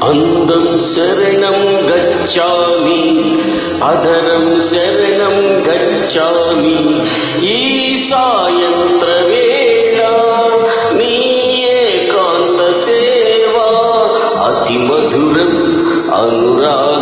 అందం శరణం గచ్చామి, అధరం శరణం గచ్చామి. ఈ సాయంత్ర వేళ నీ ఏకాంత సేవ అతి మధురం అనురాగ